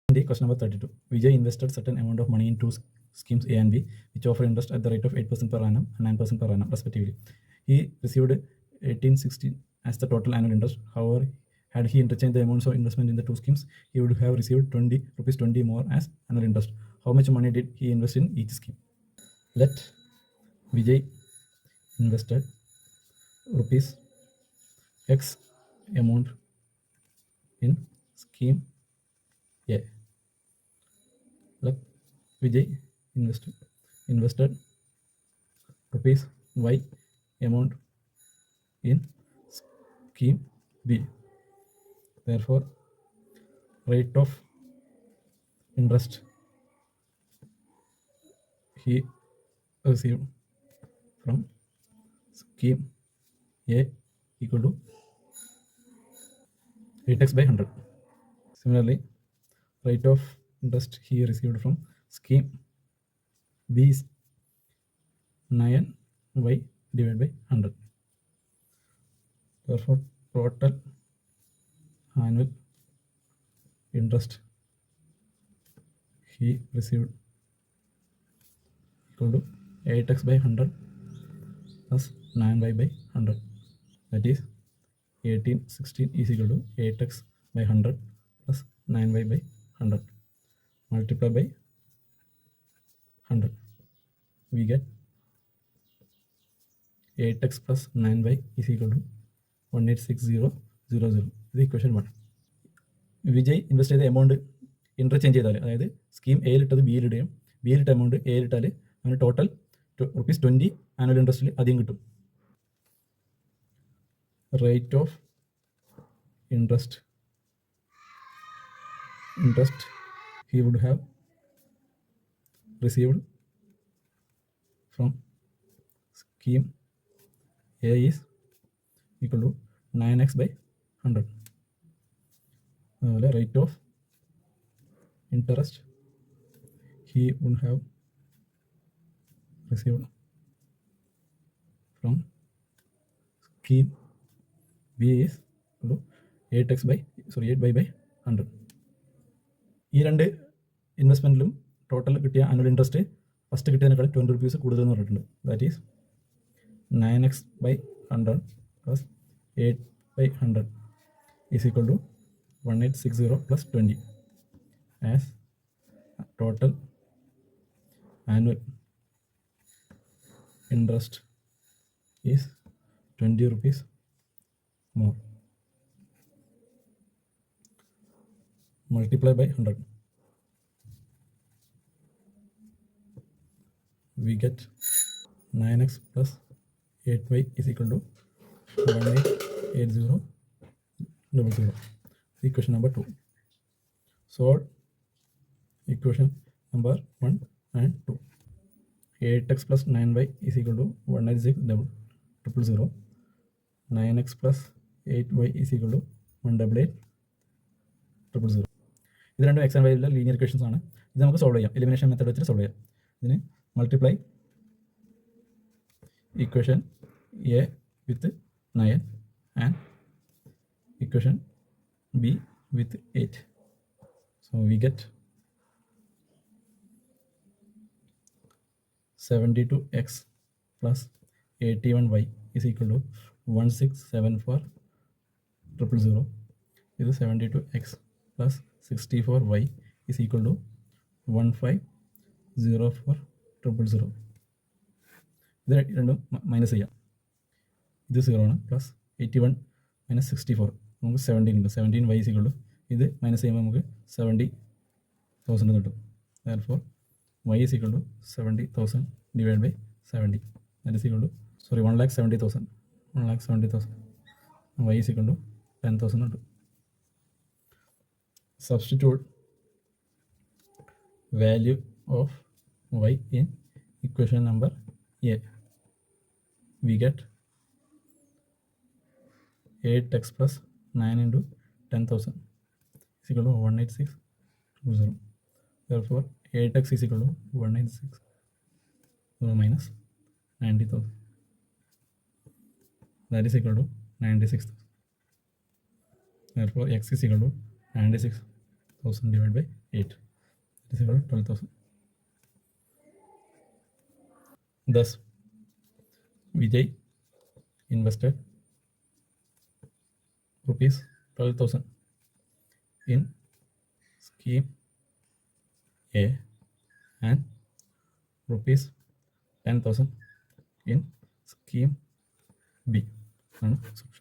Question number 32. Vijay invested certain amount of money in two schemes A and B, which offer interest at the rate of 8% per annum and 9% per annum, respectively. He received 1860 as the total annual interest. However, had he interchanged the amounts of investment in the two schemes, he would have received ₹20 more as annual interest. How much money did he invest in each scheme? Let Vijay invested rupees X amount in scheme A. Let Vijay invested rupees Y amount in scheme B. Therefore, rate of interest he received from scheme A equal to 8x by 100. Similarly, rate of interest he received from scheme B is 9y divided by 100. Therefore, total annual interest he received equal to 8x by 100 plus 9y by 100. That is 1816 is equal to 8x by 100 plus 9y by 100. Multiply by 100. We get 8x plus 9y is equal to 186000. ഇത് equation 1. Vijay invest ചെയ്ത amount interchange ചെയ്താൽ, അതായത് scheme എയിലിട്ടത് ബിയിലിടുകയും ബിയിലിട്ട amount എയിലിട്ടാൽ അവന് total ₹20 annual ഇൻട്രസ്റ്റിൽ അധികം കിട്ടും. Rate of interest he would have received from scheme A is equal to 9x by 100. അതുപോലെ rate of interest he would have received from scheme B is equal to 8y by 100. ഈ രണ്ട് ഇൻവെസ്റ്റ്മെൻറ്റിലും total കിട്ടിയ annual interest first കിട്ടിയതിനേക്കാൾ ₹20 കൂടുതൽ എന്ന് പറഞ്ഞിട്ടുണ്ട്. That is 9x by 100 plus 8 by 100 is equal to 1860 plus 20, as total annual interest is ₹20 more. Multiply by 100. We get 9x plus 8y is equal to 188000. Equation number 2. Solve equation number 1 and 2. 8x plus 9y is equal to 186000. 9x plus 8y is equal to 18800. ഇത് രണ്ടും X and വൈയിലുള്ള linear equations ആണ്. ഇത് നമുക്ക് solve ചെയ്യാം, elimination method വെച്ചിട്ട് solve ചെയ്യാം. ഇതിന് multiply equation A with 9 and equation B with 8. So we get 72x plus 81y is equal to 1674000. ഇത് 72x plus 64y is equal to 1504000. ഇത് രണ്ടും മൈനസ് ചെയ്യാം. ഇത് 0 ആണ്. പ്ലസ് 81 മൈനസ് 64 നമുക്ക് 17 ഉണ്ട്. 17y is equal to ഇത് മൈനസ് ചെയ്യുമ്പോൾ നമുക്ക് 70,000 കിട്ടും. Therefore y is equal to 70,000 divided by 70. That is equal to 1,70,000. Y is equal to 10,000 കിട്ടും. Substitute value of y in equation number A. We get 8x plus 9 into 10,000 is equal to 18620. Therefore 8x is equal to 186 minus 90,000. That is equal to 96,000. Therefore x is equal to 96,000 divided by 8. That is equal to 12,000. Thus, Vijay invested rupees 12,000 in scheme A and rupees 10,000 in scheme B. ആണ് solution.